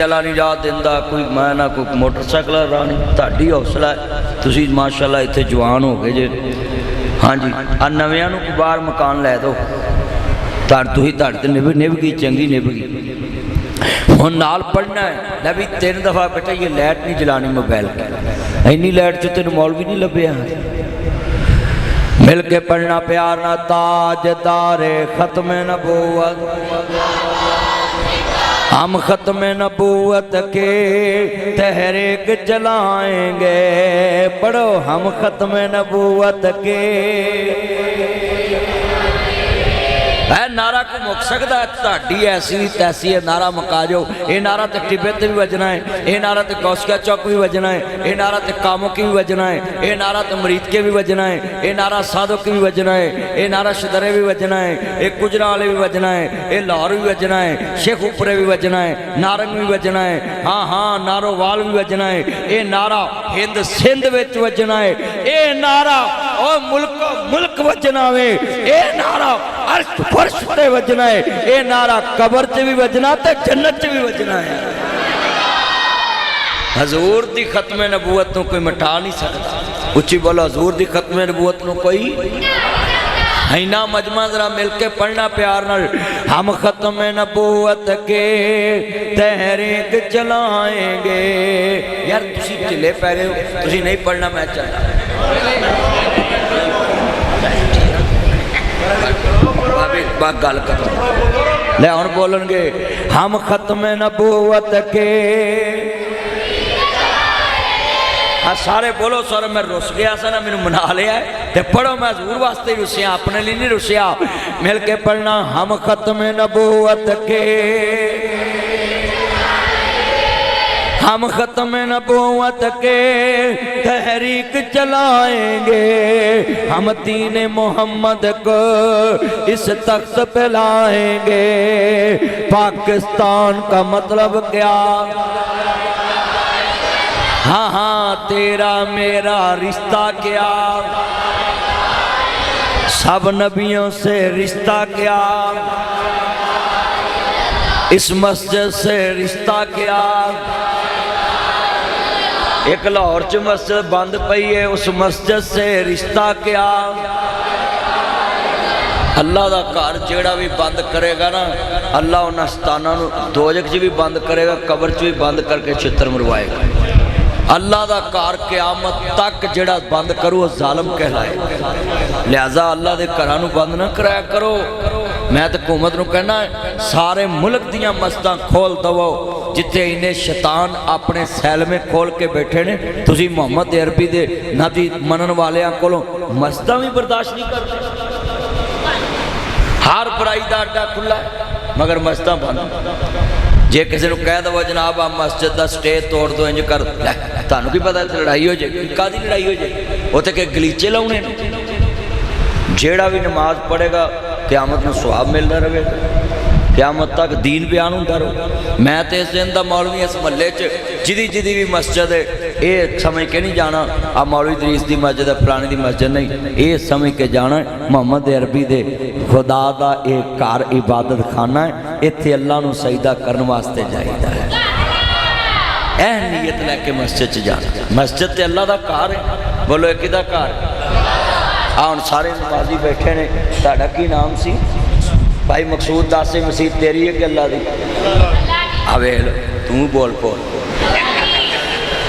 चला नहीं राह दिंदा कोई मैं ना कोई मोटरसाइकिल राह नहीं तुहाडी हौसला है तुसीं माशाअल्लाह इत्थे जवान हो गए जे हाँ जी आ नवियां नूं बाहर मकान लै दो तुसीं तुहाडे ते निभ गई चंगी निभ गई हुण नाल पढ़ना है लै भी 3 दफ़ा बेटा ये लाइट नहीं जलानी मोबाइल की इन्नी लाइट च तैनूं मौलवी नहीं लभ्या मिल के पढ़ना प्यार ना ताजदारे खत्म नबूवत हम ख़त्म नबूवत के तहरीक चलाएंगे पढ़ो हम ख़त्म नबूवत के नारा को मुक सकता है तुहाडी ऐसी तैसी है नारा मुका जाओ ये नारा तो टिब्बे ते भी वजना है ये नारा तो गौसिया चौक भी वजना है ये नारा तो कामों की भी वजना है ये नारा तो मरीद के भी वजना है ये नारा साधो की भी वजना है ये नारा शदरे भी वजना है ये गुजरा वाले भी वजना है ये लाहौर भी वजना है शेख उपरे भी वजना है नारंग भी वजना है हाँ हाँ नारोवाल भी वजना है ये नारा हिंद सिंध विच वजना है ये नारा और मुल्क वजना है ये नारा अर्श फर्श ते वजना है ये नारा कबर च भी वजना ते जन्नत च भी वजना है हजूर दी खत्म नबूवत नूं कोई मिटा नहीं सकता उच्ची बोलो हजूर दी खत्म नबूवत नूं कोई इना मजमा जरा मिलके पढ़ना प्यार नाल हम खत्म नबूवत के तहरीक चलाएंगे यार तुसी ढिले पै गए हो तुसी नहीं पढ़ना मैं चलना गल कर ले हुण बोलणगे हम खत्म नबूवत के हाँ सारे बोलो सर मैं रुस गया सा ना मैनू मना लिया है ते पढ़ो मैं हजूर वास्ते रुसिया अपने लिए नहीं रुसिया मिल के पढ़ना हम खत्म नबूवत के हम ख़त्म नबूवत के तहरीक चलाएंगे हम दीन मोहम्मद को इस तख्त पे लाएंगे पाकिस्तान का मतलब क्या हाँ हाँ तेरा मेरा रिश्ता क्या सब नबियों से रिश्ता क्या इस मस्जिद से रिश्ता क्या एक लाहौर च मस्जिद बंद पई है उस मस्जिद से रिश्ता क्या अल्लाह का घर जेड़ा भी बंद करेगा ना अल्लाह उन्हां सताना नूं दोजख च भी बंद करेगा कबर च भी बंद करके छितर मरवाएगा अल्लाह का घर क़यामत तक जेड़ा बंद करो जालिम कहलाएगा लिहाजा अल्लाह के घरां नूं बंद ना कराया करो मैं तो हुकूमत नूं कहना सारे मुल्क दियां मस्जिदां खोल दवो जिथे इन्हें शैतान अपने सैल में खोल के बैठे ने तुसी मोहम्मद अरबी दे नबी मनन वालियां कोलों मस्जिदां भी बर्दाश्त नहीं करते हर बुराई का अड्डा खुला मगर मस्जिदां बंद जे किसी को कह दो जनाब आप मस्जिद का स्टेज तोड़ दो इंज कर तुहानूं की पता लड़ाई हो जाएगी कादी लड़ाई हो जाएगी उत्थे के गलीचे लाने जेड़ा भी नमाज पढ़ेगा क़यामत में सवाब मिलता रहे क़यामत तक दीन बयान होता रहो मैं तो इस दिन का मौलवी इस महल्ले जिदी जिदी भी मस्जिद है ये समझ के नहीं जाना आ मौलवी दरीस की मस्जिद है फलाने की मस्जिद नहीं ये समझ के जाना मोहम्मद अरबी दे खुदा का एक घर इबादत खाना है इत्थे अल्लाह नूं सजदा करन वास्ते जाईदा है एह नीयत लैके मस्जिद च जाना मस्जिद ते अल्लाह का घर है बोलो एक किहदा घर हुण सारे नमाजी बैठे ने तुहाडा की नाम सी भाई मकसूद दस मसीह तेरी है कि अल्लाह दी आवे तू बोल बोल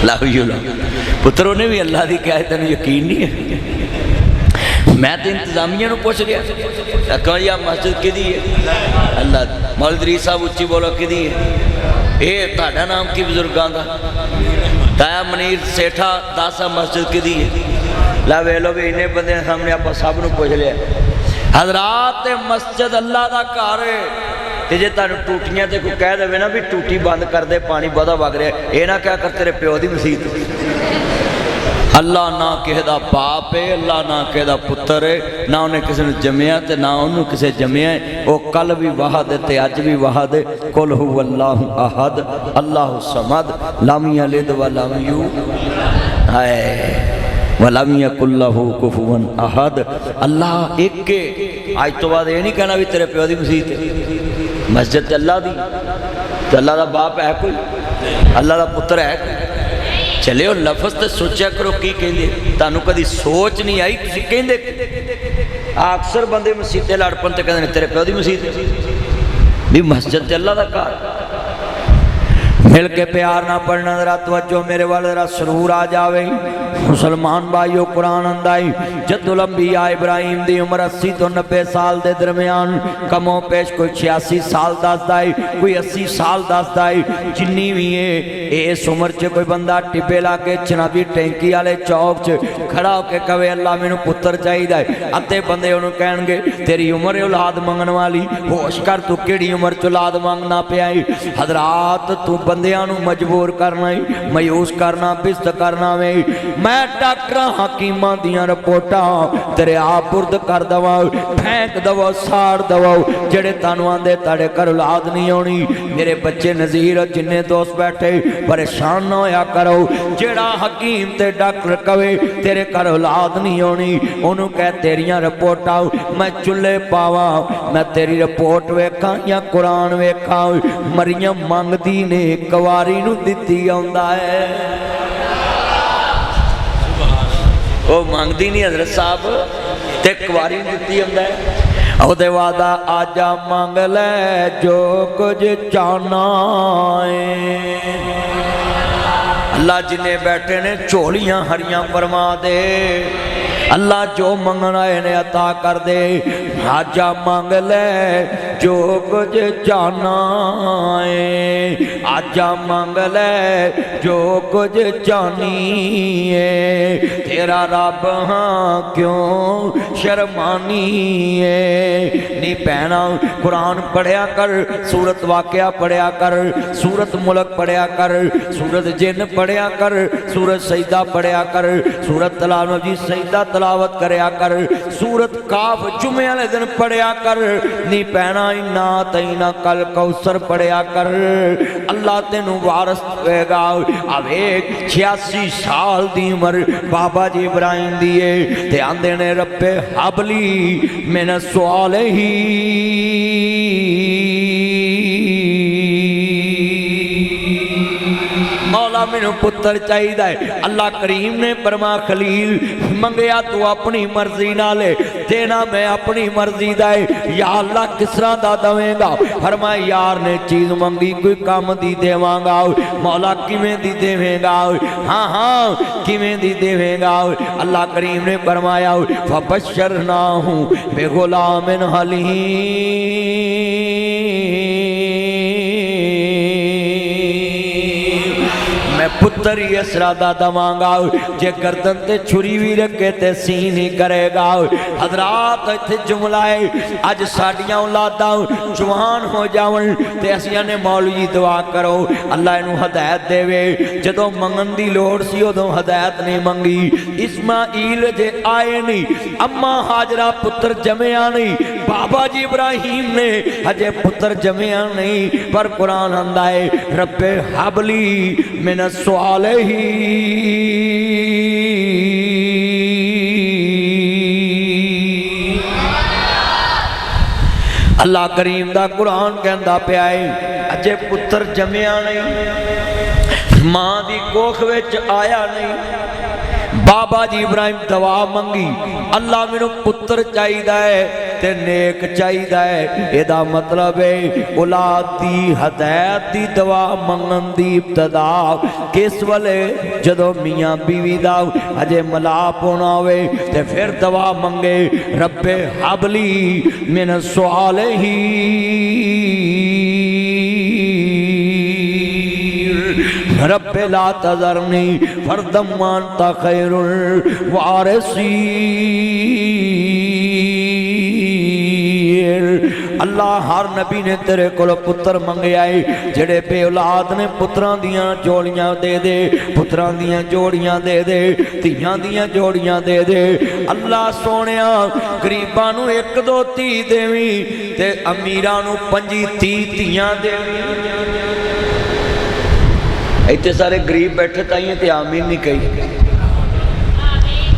लव यू लव पुत्र उन्हें भी अल्लाह दी क्या है तेन यकीन नहीं है मैं तो इंतजामिया नूं पुछ लिया कहो यार मस्जिद किहदी है अल्लाह मौलवी साहब उच्ची बोलो किहदी है ये तुहाडा नाम की बुजुर्गों का ताया मनीर सेठा दस मस्जिद किहदी है ला वे लो भी इन्हें बंदे सामने आप सब नूं पुछ लिया हजरात मस्जिद अल्लाह का घर है तो जे तुहानूं टूटियां ते कोई कह देवे ना भी टूटी बंद कर दे पानी बहुता वग रहा ये ना क्या कर तेरे प्यो की मसीत अल्लाह ना किसी का बाप है अल्लाह ना किसी का पुत्र है ना उन्हें किसी ने जमिया तो ना उन्होंने किसी जमिया है वो कल भी वाहद है अज भी वाहद है कुल हु अल्लाहु अहद अल्लाहु समद लम यलिद व लम यूलद है वलम यकुल लहू कुफुवन अहद अल्लाह एक के आज तो बाद ये नहीं कहना भी तेरे प्यो की मसीत मस्जिद अल्लाह दी अल्लाह का बाप है कोई اللہ دا پتر ہے چلے وہ لفظ تے سوچیا کرو کی کہندے تانوں کدی سوچ نہیں آئی تسی کہندے اکثر بندے مسجد تے لڑ پن تے کہندے تیرے پیو دی مسجد بھی مسجد تے اللہ دا کار مل کے پیار نہ پڑھنا ذرا توجہ میرے والے ذرا سرور آ جاوے مسلمان بھائیو قرآن اندائی جد الانبیاء ابراہیم دی عمر 80 تو 90 سال دے درمیان کموں پیش کوئی 86 سال دس دائی کوئی 80 سال دس دائی جنی بھی ہے اس عمر چے کوئی بندہ ٹپے لاکے چنابی ٹینکی آلے چوک چے کھڑا ہو کے کہوے اللہ میں نو پتر چاہی دائی اتے بندے انہوں کہیں گے تیری عمر اولاد منگن والی ہوش کر تو کیڑی عمر چ اولاد مانگنا پہ آئی حضرات تو بندیاں مجبور کرنا ہی مایوس کرنا پست کرنا میں ڈاکٹر حکیماں دیاں رپورٹاں تیرے آپ برد کر دواؤ پھینک دواؤ ساڑ دواؤ جڑے تانوان دے تاڑے کر اولاد نہیں ہونی میرے بچے نظیر جنہیں دوست بیٹھے پریشان نہ ہویا کرو جڑا حکیم تے ڈاکٹر کوے تیرے کر اولاد نہیں ہونی انہوں کہہ تیریاں رپورٹاں میں چلے پاواں میں تیری رپورٹ ویکھاں یا قرآن ویکھاں مریم مانگ دی نے کواری نو دیتی آندا ہے وہ مانگ دی نہیں حضرت صاحب تے کواری نو دیتی آندا ہے او دے وعدہ آجا مانگ لے جو کچھ چاہنا ہے اللہ جنہیں بیٹھے نے چولیاں ہریاں فرما دے اللہ جو منگنا انہیں عطا کر دے آجا مانگ لے جو کچھ چاہنا ہے آجا مانگ لے جو کچھ چاہنی ہے تیرا رب ہاں کیوں شرمانی ہے نہیں پہنا قرآن پڑھیا کر سورت واقعہ پڑھیا کر سورت ملک پڑھیا کر سورت جن پڑھیا کر سورت سجدہ پڑھیا کر سورت تلاوت جی سجدہ تلاوت کریا کر سورت کاف جمعہ والے دن پڑھیا کر نہیں پہنا انا تینا کل کوثر پڑھیا کر اللہ تینوں وارث ہوئے گا اب ایک 86 سال دی عمر بابا جی ابراہیم دیئے تے آندے نے رب حبلی من الصالحین مولا میں نو پتر چاہی دائے اللہ کریم نے فرما خلیل منگیا تو اپنی مرضی نہ لے دینا میں اپنی مرضی دائے یا اللہ کس طرح دا دویں گا فرمائے یار نے چیز منگی کوئی کام دی دیواں گا مولا کیویں دی دیویں گا ہاں ہاں کیویں دی دیویں گا اللہ کریم نے فرمایا فبشرناہم بغلام حلیم میں پتر ہی اسرا دادا مانگا جے گردن تے چھری بھی رکھے تے سین ہی کرے گا حضرات اتھے جملائے آج ساڑیاں اولاداں جوان ہو جاؤں تے اسیاں نے مولوی دعا کرو اللہ انہوں ہدایت دے وے جدو منگن دی لوڑ سی ادو ہدایت نہیں منگی اسماعیل جے آئے نہیں اما حاجرہ پتر جمعہ نہیں بابا جی ابراہیم نے ہجے پتر جمعہ نہیں پر قرآن اندائے رب حبلی من الصالحین اللہ کریم دا قرآن کہندہ پہ آئے اجے پتر جمعہ نہیں ماں دی کوکھ وچ آیا نہیں بابا جی ابراہیم دعا منگی اللہ میں پتر چاہی دائے تے نیک چاہی دائے ایدہ مطلب ہے اولاد دی ہدایت دی دعا منگن دی ابتدا کس والے جدو میاں بیوی داؤ اجے ملاپ ہونا ہوئے تے پھر دعا منگے رب حبلی من الصالحین رب لا تذرنی فردم وانتا خیر الوارثین اللہ ہر نبی نے تیرے کولو پتر منگے آئے جڑے بے اولاد نے پتران دیاں جوڑیاں دے دے پتران دیاں جوڑیاں دے دے تیاں دیاں جوڑیاں دے دے اللہ سونیاں گریبانو ایک دو تی دیویں تے امیرانو پنجی تی تیاں دیویں ایتے سارے گریب بیٹھے تائیں تے آمین نہیں کہی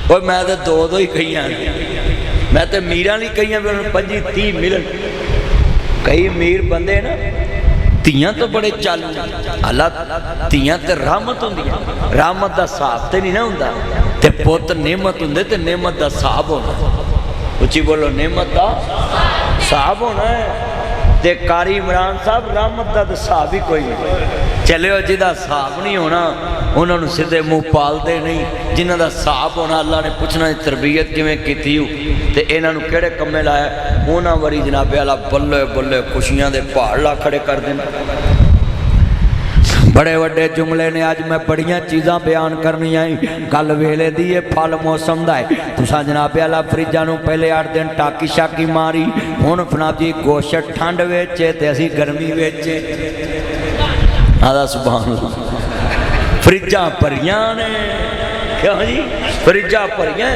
اور میں تے دو ہی کہی ہیں میں تے میرا نہیں کہی ہیں پنجی تی ملن کئی میر بندے نا ਧੀਆਂ तो बड़े चालू अल्लाह ਧੀਆਂ ते रहमत होंदी है रहमत दा हिसाब ते नहीं ना हुंदा ते पुत नेमत हुंदे ते नेमत दा हिसाब होना उच्ची बोलो नेमत दा हिसाब होना है ते कारी इमरान साहब रहमत दा हिसाब ही कोई नहीं चलो जिहदा हिसाब नहीं होना उन्होंने सीधे मुँह पालते नहीं जिन्हों का हिसाब होना अल्लाह ने पूछना तरबीयत किवें कीती ते इन्हों किहड़े कम्मे लाया उन्होंने वारी जनाबे वाला बल्ले बल्ले खुशियां दे पहाड़ ला खड़े कर देना बड़े वड्डे जुमले ने अज मैं बड़ियां चीज़ां बयान करनियां कल वेले दी ये फल मौसम दा है तुसां जनाबे वाला फ्रिजां नूं पहले 8 दिन टाकी शाकी मारी हुण जनाब जी गोश्त ठंड विच ते असीं गर्मी विच आदा सुभान अल्लाह फ्रिजां भरियां ने क्यों जी फ्रिजां भरियां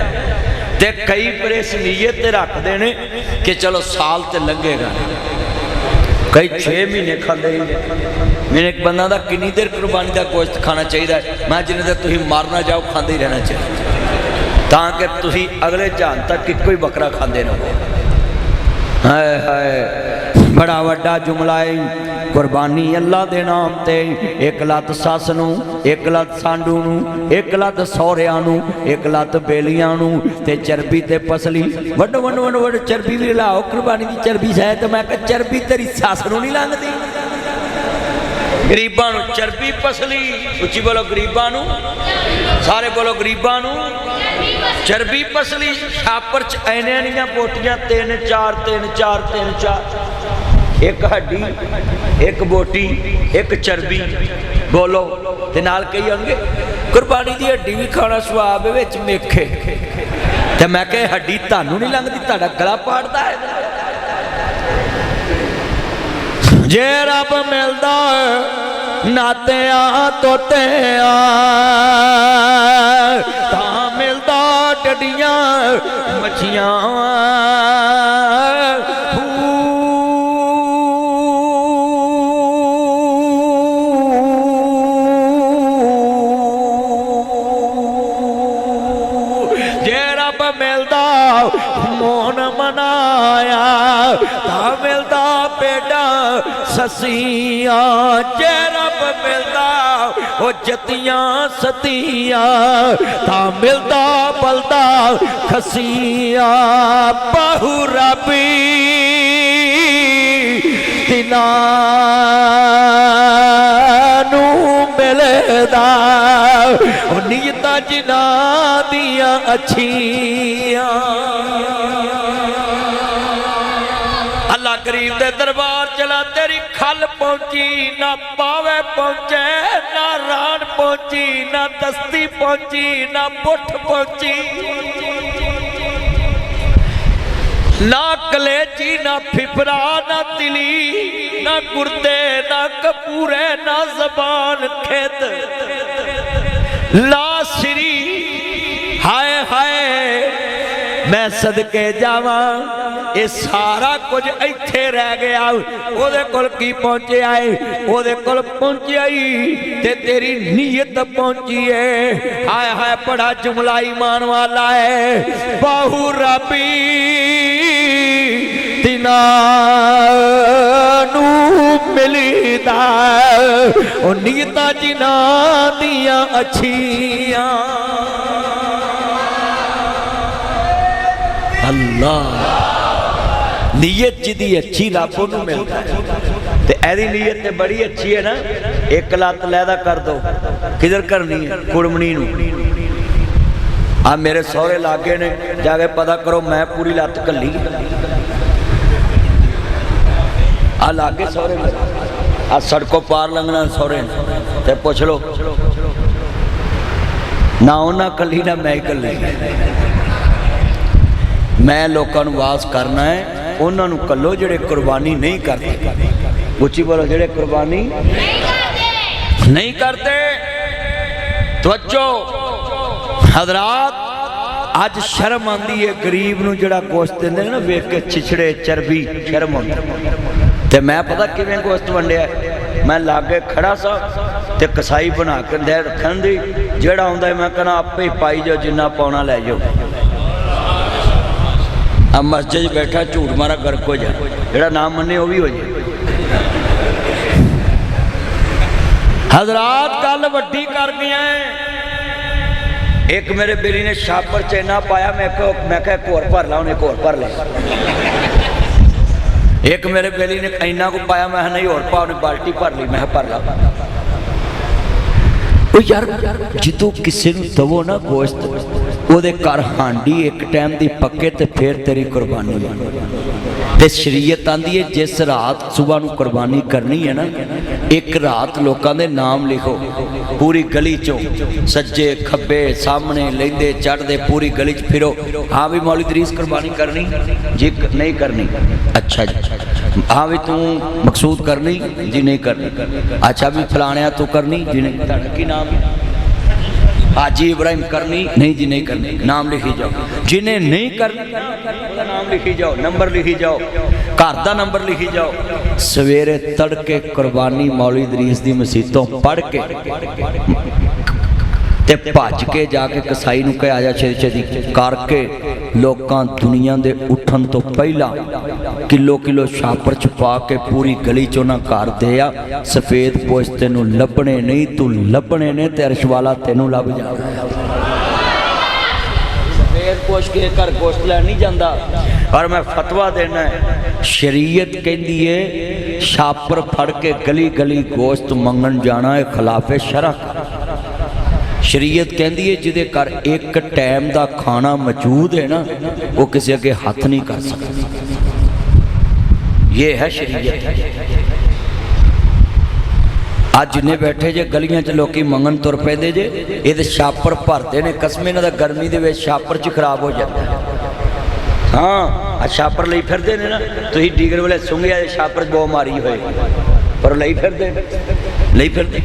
ते कई पर इस नीयत ते रखते ने कि चलो साल ते लंघेगा कई 6 महीने खाते मेरे एक बंदा दा किन्नी देर कुर्बानी का गोश्त खाना चाहिए मैं जिन्हें देर तुम मर ना जाओ खाते ही रहना चाहिए ताकि तुम अगले जहान तक एको ही बकरा खाते रहो हाय हाय बड़ा वड्डा जुमला है कुर्बानी अल्लाह दे नाम ते एक लत सस नूं एक लत सांडू नूं एक लत सौहरिया नूं एक लत बेलियां नूं ते चरबी ते पसली वड्डो वड्डो वड्डो वड्डो चरबी भी लाओ कुर्बानी की चरबी है तो मैं कहा चरबी तेरी सस नूं नहीं लंघदी गरीबां नूं चरबी पसली उच्ची बोलो गरीबां नूं सारे बोलो गरीबां नूं चरबी पसली छापर च ऐनियां बोटियां 3 4 3 4 3 4 एक हड्डी एक बोटी एक चरबी बोलो ते नाल कही होंगे कुर्बानी की हड्डी भी खाना स्वाब विच मेखे ते मैं कहा हड्डी तानू नहीं लंघदी तुहाडा गला पाड़दा है जे रब मिलदा नातिया तोतिया तां मिलदा डडियां मच्छियां मोन मनाया ता मिलता बेटा ससिया जे रब मिलता वो जतियां सतियां ता मिलता बलदा खसिया बहु रबी तिना नू मिलदा नीयतां जिन्हां दियां अच्छियां अल्लाह करीम दे दरबार चला तेरी खल पहुंची ना पावे पहुंचे ना रान पहुंची ना दस्ती पहुंची ना पुठ पहुंची ना कलेजी ना फिफरा ना तिली ना गुर्दे ना कपूरे ना जबान खेत ला श्री हाय हाय मैं सदके जावा ये सारा कुछ इत्थे रह गया ओदे कोल की पहुंचे आए ओदे कोल पहुंचे आई ते तेरी नीयत पहुंची है हाय हाय बड़ा जुमला ईमान वाला है बाहु रबी तिना नू मिलदा ओ नीयतां जिन्हां दियां अच्छियां अल्लाह नीयत जिदी अच्छी रब नूं मिलदा है ते ऐदी नीयत ते बड़ी अच्छी है ना एक लत लैदा कर दो किधर करनी है कुड़मनी नूं आ मेरे सौरे लागे ने जाके पता करो मैं पूरी लत घल्ली आ लागे सौरे आ सड़कों पार लंघना सौरे ते पुछ लो ना उन्हें कली ना मैं कली मैं लोगों को वास करना है उन्होंने कलो जेड़े कुर्बानी नहीं करते उच्ची बोलो जेड़े कुर्बानी नहीं करते तवज्जो हजरात अज शर्म आती है गरीब नूं जेड़ा गोश्त देंदे ना वेख के छिछड़े चरबी शर्म आती ते मैं पता किवें गोश्त वंडिया मैं लागे खड़ा सा ते कसाई बना के दे रखन दी जेड़ा आउंदा मैं कहना आपे ही पाई जाओ जिन्ना पाउना लै जाओ अब मस्जिद बैठा झूठ मारा गर्क हो जाए जेड़ा नाम मन्ने वो भी हो जाए हजरात गल वड्डी कर दिया है। एक मेरे बेली ने छापर चैना पाया, मैं क्या एक होर भर ला, उन्हें एक होर भर लिया। एक मेरे बेली ने इन्ना को पाया, मैं नहीं होर पा, उन्हें बाल्टी भर ली, मैं भर ला। यार जितों किसी नूं दवो ना गोश्त, ਉਹਦੇ ਘਰ ਹਾਂਡੀ एक टाइम की पक्के तो फिर तेरी कुर्बानी ते शरीयत आंदी है जिस रात सुबह नूं कुर्बानी करनी है ना, एक रात लोगों के नाम लिखो पूरी गली चों, सज्जे खब्बे सामने लेंदे चढ़दे पूरी गली च फिरो। हाँ भी मौलवी दरीस कुर्बानी करनी जी, नहीं करनी, अच्छा जी। हाँ भी तू मकसूद करनी जी, नहीं करनी, अच्छा भी फलाणिया तू करनी जी, नहीं। तुहाडा की नाम? हाजी इब्राहिम करनी नहीं जी, नहीं करनी, नाम लिखी जाओ। जिन्हें नहीं करनी नाम लिखी जाओ, नंबर लिखी जाओ, घर का नंबर लिखी जाओ। सवेरे तड़के कुर्बानी मौलवी दरीस की मसीतों पढ़ के ते भज के जाके कसाई नूं कह आजा छेती छेती करके लोकां दुनिया दे उठन तो पहला किलो किलो छापर च पा के पूरी गली चों ना घर दे आ। सफेद पोश तेनू लभने नहीं, तू लभने ने ते अरश वाला तेनू लभ जावे। सफेद पोश के घर गोश्त लैन नहीं जांदा। और मैं फतवा देना है, शरीयत कहती है छापर फड़ के गली गली गोश्त मंगन जाना है खिलाफे शरअ। शरीयत कहती है जिदे घर एक टाइम का खाना मौजूद है ना, वो किसी अगे हाथ नहीं कर सकता। ये है शरीयत। आज जिन्हें बैठे जे गलियां च लोग मंगन तुर पैंदे जे, ये छापर भरते ने कसमे, इन्हां दा गर्मी दे विच छापर च खराब हो जाता है। हाँ छापर लई फिरदे ने ना, तुसीं डीगर वाले सुंघिया छापर बो मारी होए, पर लई फिरदे लई फिरदे।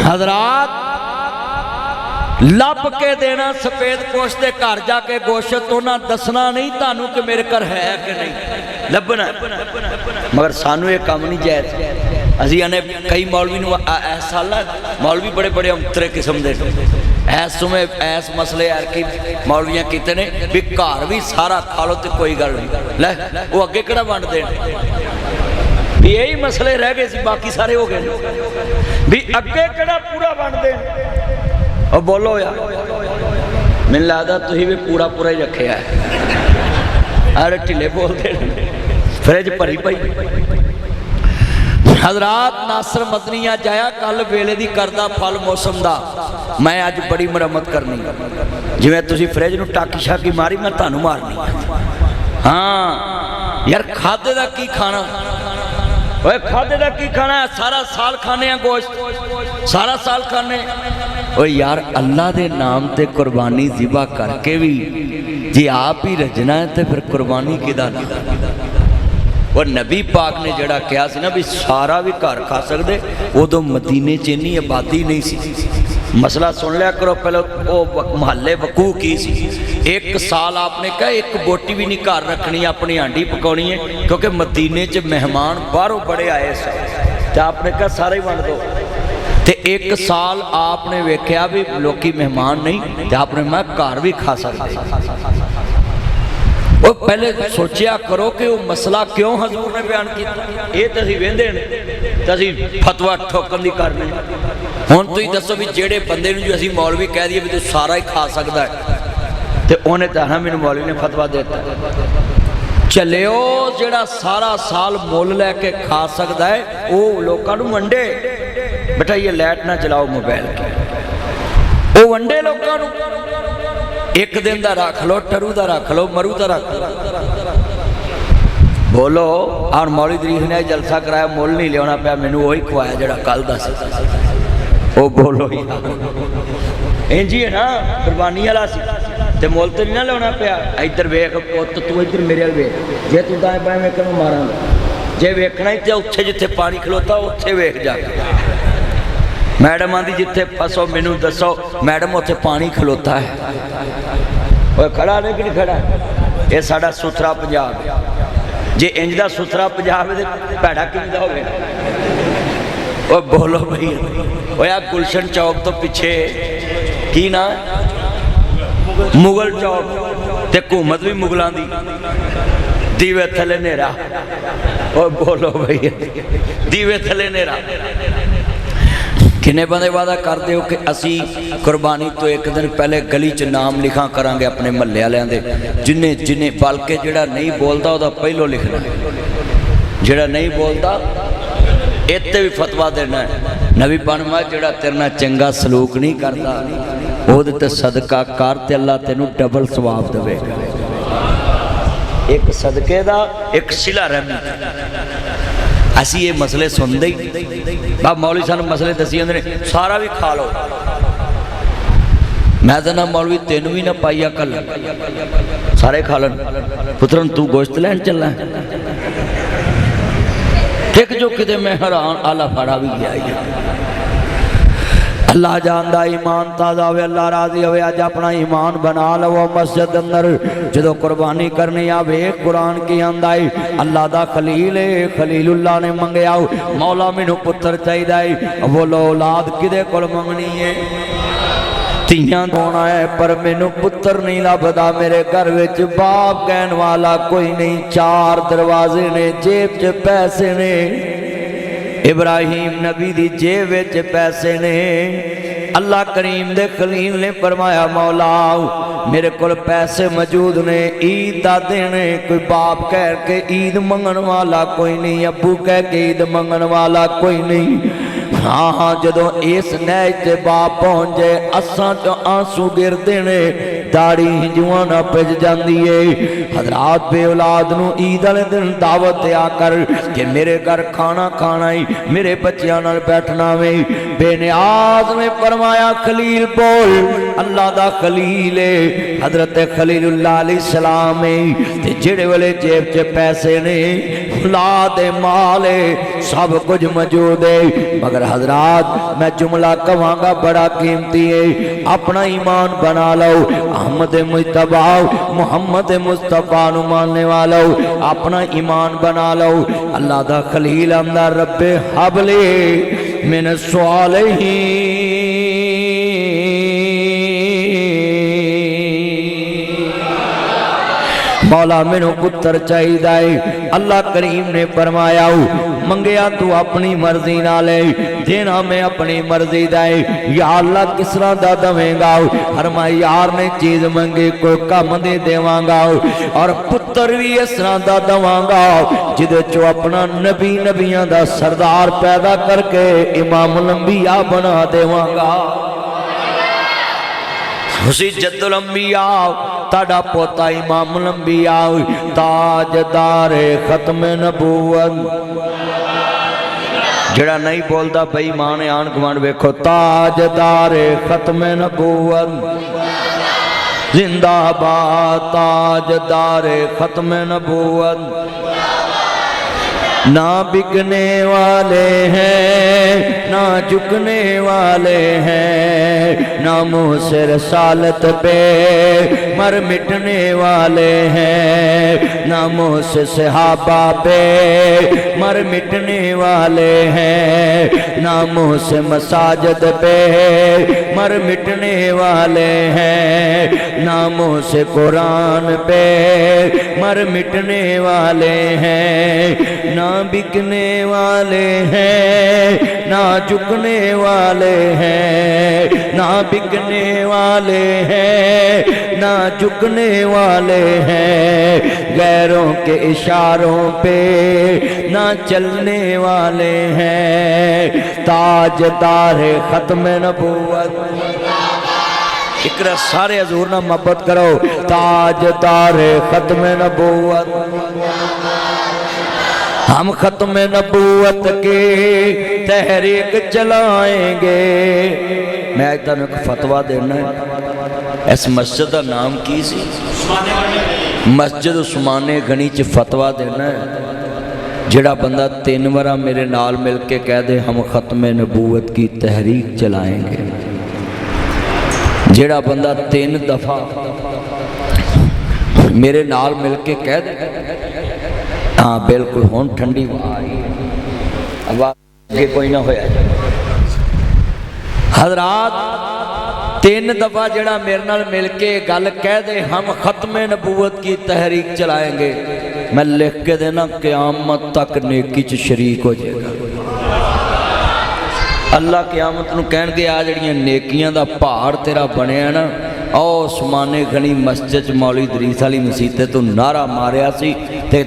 हजरात लभ के देना सफेद पोश के घर जाके गोश्त, उन्हें दसना नहीं तानू कि मेरे घर है कि नहीं, लभना। मगर सानू ये काम नहीं जायज। असी आने कई मौलवी साल मौलवी बड़े बड़े अंतरे किस्म के ऐस समय ऐस मसले यार कि मौलवियां किते ने भी घर भी सारा खा लो तो कोई गल नहीं, लै वो अगे किहड़ा वंड देण। यही मसले रह गए सी, बाकी सारे हो गए भी अगे किहड़ा पूरा वंड देण। और बोलो यार, मैनूं लगदा तुसीं भी पूरा पूरा ही रखिया है। अरे ढिले बोलते फ्रिज भरी पई। हजरात नासर मदनिया जाया कल वेले दी करदा फल मौसम दा, मैं अज बड़ी मुरम्मत करनी। जिवें तुसीं फ्रिज नूं टाकी शाकी मारी, मैं तुहानूं मारनी। हाँ यार खादे दा की खाना, ओए खादे दा की खाना, सारा साल खाने गोश्त, सारा साल खाने। ओए यार अल्लाह दे नाम ते कुर्बानी ज़िबा करके भी जी आप ही रजना है तो फिर कुर्बानी किदा नहीं। और नबी पाक ने जड़ा कहा सी ना भी सारा भी घर खा सकते, उदों मदीने च इन्नी आबादी नहीं सी। मसला सुन लिया करो पहले, वो महल्ले वकू की सी। एक साल आपने कहा एक बोटी भी नहीं घर रखनी, अपनी हांडी पकानी है, क्योंकि मदीने च मेहमान बाहरों बड़े आए थे, तो आपने कहा सारे ही वंड दो। तो एक साल आपने वेख्या भी लोकी मेहमान नहीं, तो आपने मैं घर भी खा सकते। वो पहले सोचा करो कि वो मसला क्यों हजूर ने बयान किया। ये तो असीं वेंदे ने तो असीं फतवा ठोकन दी करने। हुण तुसीं दसो भी जेड़े बंदे नूं जो असीं मौलवी कह दईए भी तू सारा ही खा सकदा है, ते उन्हें तो हाँ मैनूं मौलवी ने फतवा देता चलियो जेड़ा सारा साल मुल लैके खा सकदा है वो लोकां नूं वंडे। बेटा ये लाइट ना चलाओ मोबाइल की, वो वंडे लोकां नूं। एक दिन का रख लो, टरू का रख लो, मरू का रख लो। बोलो और मौलवी दरीस ने जलसा कराया, मुल नहीं लिया पाया, मैनू वही खवाया जड़ा कल दस। वो बोलो इंज ही है ना, कुर्बानी वाला सी ते मुल तो नहीं ना लिया पाया। इधर वेख पुत, तू इधर मेरे वाल वेख, जे तू दाएं बाएं वेख मारांगा, जे वेखना ही तो उत्थे जिथे पानी खलोता उत्थे वेख जाके। मैडम आंदी जिथे फसो मैनू दसो, मैडम उत्थे पानी खलोता है। वो खड़ा नहीं कि नहीं खड़ा, ये साडा सुथरा पंजाब है। जे इंज दा सुथरा पंजाब है तो भैड़ा किंदा होवे। वो बोलो भाई, वो गुलशन चौक तो पिछे की ना मुगल चौक, ते हुकूमत भी मुगलों की, दीवे थले नेरा। वो बोलो भाई, दीवे थले नेरा। किन्ने बंदे वादा करते हो कि असी कुर्बानी तो एक दिन पहले गली च नाम लिखा करांगे अपने महल्ले वालियां दे, जिन्हें जिन्हें बल्कि जिहड़ा नहीं बोलता वह पहलों लिखना, जिहड़ा नहीं बोलता इत्ते भी फतवा देना है। नबी बनवा जिहड़ा तेरे नाल चंगा सलूक नहीं करता ओहदे ते सदका कर ते अल्लाह तेनू डबल सवाब देवेगा। एक सदके दा एक सिला रहमी। असी ये मसले सुनते ही बा मौलवी सानू मसले दसी जांदे ने सारा भी खा लो। मैं तो ना मौलवी तेनू भी ना पाइया कल सारे खा लन। पुत्रन तू गोश्त लैन चलना एक जो किते मैं हैरान आला फड़ा भी गया। अल्लाह जानदा ईमान ताज़ा होवे, अल्लाह राजी होवे। अज अपना ईमान बना लवो। मस्जिद अंदर जदों कुर्बानी करनी आवे कुरान की आंदा है अल्लाह दा खलील है, खलीलुल्लाह ने मंगया मौला मैनू पुत्र चाहिदा है। बोलो औलाद किदे कोल मंगनी है? तियां होना है पर मैनू पुत्र नहीं लभदा। मेरे घर विच बाप कहन वाला कोई नहीं। चार दरवाजे ने, जेब च पैसे ने। इब्राहिम नबी दी जेब विच पैसे ने। अल्लाह करीम दे खलील ने फरमाया मौला मेरे कोल पैसे मौजूद ने, ईद दा दिन है। कोई बाप कह के ईद मंगन वाला कोई नहीं, अबू कह के ईद मंगन वाला कोई नहीं। हाँ हाँ जदों इस नैज ते बाप पहुंच जाए असां तो आंसू गिरदे ने, दाड़ी हिंजुआं ना पिज जांदी है। हजरात बे औलाद नूं ईद वाले दिन दावत आ कर कि मेरे घर खाना खाना ही, मेरे बच्चियां नाल बैठना वे। बेनियाज ने फरमाया खलील बोल, अल्लाह दा खलील है हजरत खलीलुल्लाह अलैहिस्सलाम है। ते जेड़े वेले जेब च पैसे ने, औलाद माल है, सब कुछ मौजूद है। मगर हजरात मैं जुमला कहांगा बड़ा कीमती है। अपना ईमान बना लो। अहमद मुस्तफा मुहम्मद मुस्तफा नू मानने वालों अपना ईमान बना लो। अल्लाह दा खलील अंदर रब्बे हबले मिन सालिहीन। मौला मैनू पुत्र चाहिदा है। अल्लाह करीम ने फरमाया मंगया तू अपनी मर्जी नाल है, देना मैं अपनी मर्जी दा है। या अल्लाह किस तरह दा दवेंगा? फरमा यार ने चीज मंगी कोई कम दे देवांगा, और पुत्र भी इस तरह दा दवांगा जिदे चो अपना नबी नबियां दा सरदार पैदा करके इमाम लंबिया बना देवांगा। उसी जद्दुल अंबिया ताड़ा पोता इमाम लंबिया ताजदार खत्म नबूवत। जेड़ा नहीं बोलता बेईमान आन गवांड वेखो ताजदार खत्म नबूवत जिंदाबाद ताजदार खत्म नबूवत। ना बिकने वाले हैं ना झुकने वाले हैं, ना मुँह से रसालत पे मर मिटने वाले हैं, ना मुँह से सहाबा पे मर मिटने वाले हैं, ना मुँह से मसाजिद पे मर मिटने वाले हैं, ना मुँह से कुरान पे मर मिटने वाले हैं, ना बिकने वाले हैं ना झुकने वाले हैं, ना बिकने वाले हैं ना झुकने वाले हैं, गैरों के इशारों पे ना चलने वाले हैं, ताजदार खत्म नबूवत। इकरा सारे हजूर ना मोहब्बत करो, ताजदार खत्म नबूवत। हम खत्म नबूवत के तहरीक चलाएंगे। मैं आज तुहानू एक फतवा देना है। इस मस्जिद का नाम की सी? मस्जिद उस्माने गनी च फतवा देना है। जिहड़ा बंदा 3 बार मेरे नाल मिल के कह दे हम खत्म नबूवत की तहरीक चलाएंगे, जिहड़ा बंदा 3 दफा मेरे नाल मिल के कह दे हाँ बिल्कुल हुण ठंडी अब आगे कोई ना होया। हजरात 3 दफा जड़ा मेरे नाल मिल के गल कह दे हम खत्म नबूवत की तहरीक चलाएंगे, मैं लिख के देना क़यामत तक नेकी च शरीक हो जाएगा। अल्लाह क़यामत नूं कहणगे आ जिहड़ियां नेकियां दा पहाड़ तेरा बनिया ना, ओ उस्माने गनी मस्जिद च मौलवी दरीस वाली मसीते तूं नारा मारिया सी ते